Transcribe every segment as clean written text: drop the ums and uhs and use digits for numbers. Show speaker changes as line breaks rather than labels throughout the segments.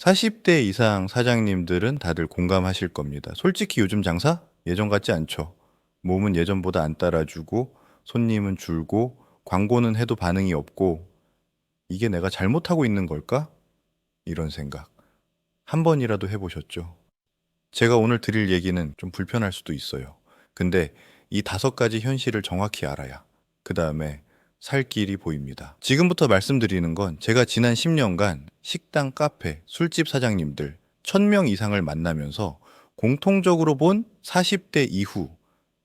40대 이상 사장님들은 다들 공감하실 겁니다. 솔직히 요즘 장사 예전 같지 않죠. 몸은 예전보다 안 따라주고 손님은 줄고 광고는 해도 반응이 없고 이게 내가 잘못하고 있는 걸까? 이런 생각. 한 번이라도 해보셨죠? 제가 오늘 드릴 얘기는 좀 불편할 수도 있어요. 근데 이 5가지 현실을 정확히 알아야 그 다음에 살 길이 보입니다. 지금부터 말씀드리는 건 제가 지난 10년간 식당, 카페, 술집 사장님들 1000명 이상을 만나면서 공통적으로 본 40대 이후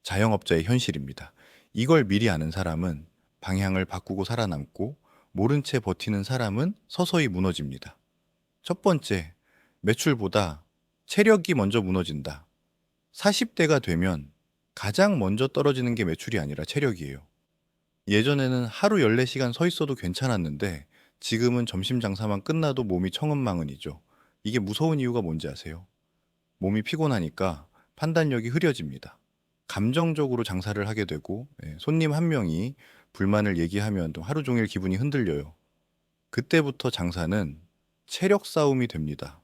자영업자의 현실입니다. 이걸 미리 아는 사람은 방향을 바꾸고 살아남고 모른 채 버티는 사람은 서서히 무너집니다. 첫 번째, 매출보다 체력이 먼저 무너진다. 40대가 되면 가장 먼저 떨어지는 게 매출이 아니라 체력이에요. 예전에는 하루 14시간 서 있어도 괜찮았는데 지금은 점심 장사만 끝나도 몸이 청은망은이죠. 이게 무서운 이유가 뭔지 아세요? 몸이 피곤하니까 판단력이 흐려집니다. 감정적으로 장사를 하게 되고 손님 한 명이 불만을 얘기하면 또 하루 종일 기분이 흔들려요. 그때부터 장사는 체력 싸움이 됩니다.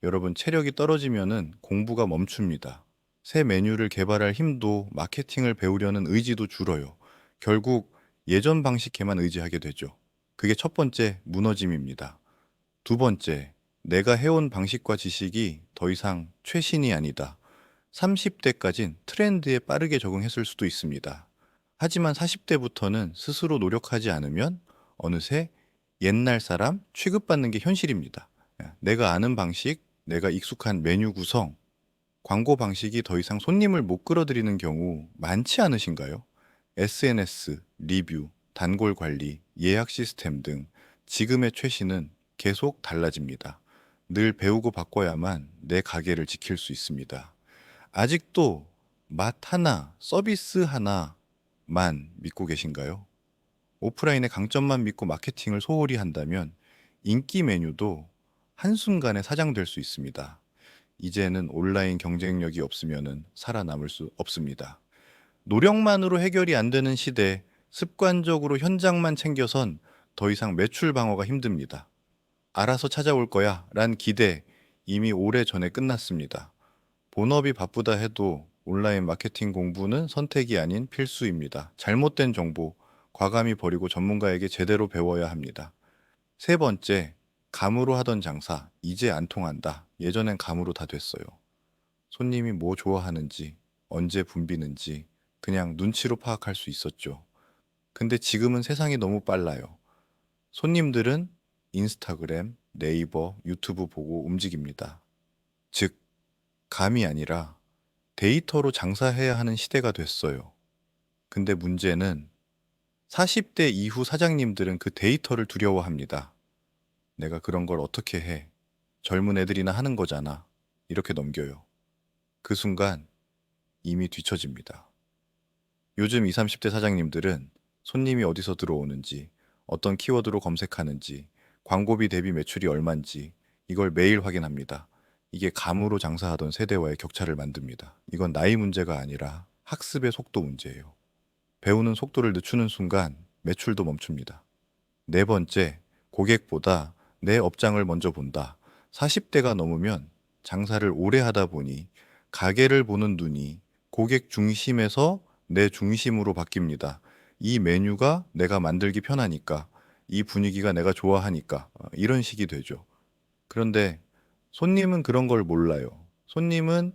여러분, 체력이 떨어지면은 공부가 멈춥니다. 새 메뉴를 개발할 힘도 마케팅을 배우려는 의지도 줄어요. 결국 예전 방식에만 의지하게 되죠. 그게 첫 번째 무너짐입니다. 두 번째, 내가 해온 방식과 지식이 더 이상 최신이 아니다. 30대까진 트렌드에 빠르게 적응했을 수도 있습니다. 하지만 40대부터는 스스로 노력하지 않으면 어느새 옛날 사람 취급받는 게 현실입니다. 내가 아는 방식, 내가 익숙한 메뉴 구성, 광고 방식이 더 이상 손님을 못 끌어들이는 경우 많지 않으신가요? SNS, 리뷰, 단골 관리, 예약 시스템 등 지금의 최신은 계속 달라집니다. 늘 배우고 바꿔야만 내 가게를 지킬 수 있습니다. 아직도 맛 하나, 서비스 하나만 믿고 계신가요? 오프라인의 강점만 믿고 마케팅을 소홀히 한다면 인기 메뉴도 한순간에 사장될 수 있습니다. 이제는 온라인 경쟁력이 없으면 살아남을 수 없습니다. 노력만으로 해결이 안 되는 시대, 습관적으로 현장만 챙겨선 더 이상 매출 방어가 힘듭니다. 알아서 찾아올 거야 란 기대 이미 오래전에 끝났습니다. 본업이 바쁘다 해도 온라인 마케팅 공부는 선택이 아닌 필수입니다. 잘못된 정보, 과감히 버리고 전문가에게 제대로 배워야 합니다. 세 번째, 감으로 하던 장사, 이제 안 통한다. 예전엔 감으로 다 됐어요. 손님이 뭐 좋아하는지, 언제 붐비는지, 그냥 눈치로 파악할 수 있었죠. 근데 지금은 세상이 너무 빨라요. 손님들은 인스타그램, 네이버, 유튜브 보고 움직입니다. 즉, 감이 아니라 데이터로 장사해야 하는 시대가 됐어요. 근데 문제는 40대 이후 사장님들은 그 데이터를 두려워합니다. 내가 그런 걸 어떻게 해? 젊은 애들이나 하는 거잖아. 이렇게 넘겨요. 그 순간 이미 뒤처집니다. 요즘 20, 30대 사장님들은 손님이 어디서 들어오는지, 어떤 키워드로 검색하는지, 광고비 대비 매출이 얼만지 이걸 매일 확인합니다. 이게 감으로 장사하던 세대와의 격차를 만듭니다. 이건 나이 문제가 아니라 학습의 속도 문제예요. 배우는 속도를 늦추는 순간 매출도 멈춥니다. 네 번째, 고객보다 내 업장을 먼저 본다. 40대가 넘으면 장사를 오래 하다 보니 가게를 보는 눈이 고객 중심에서 내 중심으로 바뀝니다. 이 메뉴가 내가 만들기 편하니까, 이 분위기가 내가 좋아하니까, 이런 식이 되죠. 그런데 손님은 그런 걸 몰라요. 손님은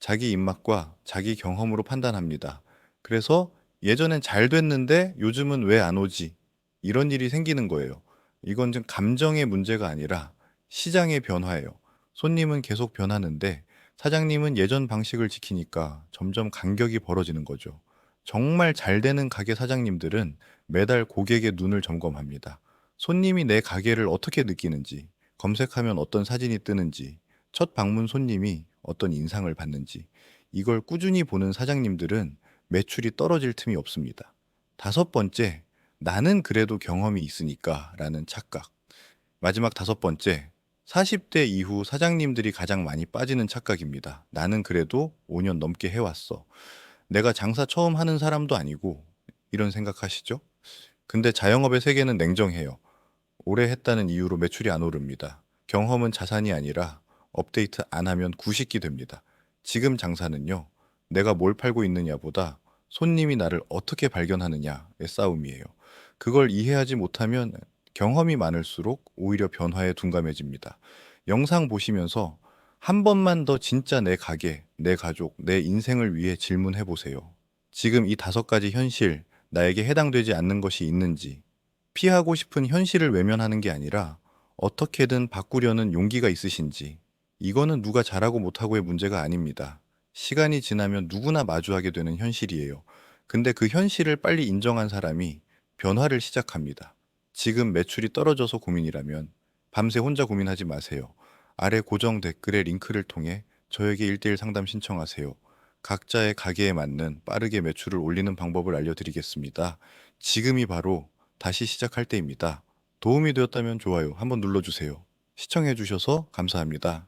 자기 입맛과 자기 경험으로 판단합니다. 그래서 예전엔 잘 됐는데 요즘은 왜 안 오지? 이런 일이 생기는 거예요. 이건 좀 감정의 문제가 아니라 시장의 변화예요. 손님은 계속 변하는데 사장님은 예전 방식을 지키니까 점점 간격이 벌어지는 거죠. 정말 잘 되는 가게 사장님들은 매달 고객의 눈을 점검합니다. 손님이 내 가게를 어떻게 느끼는지, 검색하면 어떤 사진이 뜨는지, 첫 방문 손님이 어떤 인상을 받는지, 이걸 꾸준히 보는 사장님들은 매출이 떨어질 틈이 없습니다. 다섯 번째, 나는 그래도 경험이 있으니까 라는 착각. 마지막 다섯 번째, 40대 이후 사장님들이 가장 많이 빠지는 착각입니다. 나는 그래도 5년 넘게 해왔어. 내가 장사 처음 하는 사람도 아니고, 이런 생각하시죠? 근데 자영업의 세계는 냉정해요. 오래 했다는 이유로 매출이 안 오릅니다. 경험은 자산이 아니라 업데이트 안 하면 구식이 됩니다. 지금 장사는요, 내가 뭘 팔고 있느냐보다 손님이 나를 어떻게 발견하느냐의 싸움이에요. 그걸 이해하지 못하면 경험이 많을수록 오히려 변화에 둔감해집니다. 영상 보시면서 한 번만 더 진짜 내 가게, 내 가족, 내 인생을 위해 질문해 보세요. 지금 이 5가지 현실, 나에게 해당되지 않는 것이 있는지, 피하고 싶은 현실을 외면하는 게 아니라 어떻게든 바꾸려는 용기가 있으신지, 이거는 누가 잘하고 못하고의 문제가 아닙니다. 시간이 지나면 누구나 마주하게 되는 현실이에요. 근데 그 현실을 빨리 인정한 사람이 변화를 시작합니다. 지금 매출이 떨어져서 고민이라면 밤새 혼자 고민하지 마세요. 아래 고정 댓글의 링크를 통해 저에게 1대1 상담 신청하세요. 각자의 가게에 맞는 빠르게 매출을 올리는 방법을 알려드리겠습니다. 지금이 바로 다시 시작할 때입니다. 도움이 되었다면 좋아요 한번 눌러주세요. 시청해주셔서 감사합니다.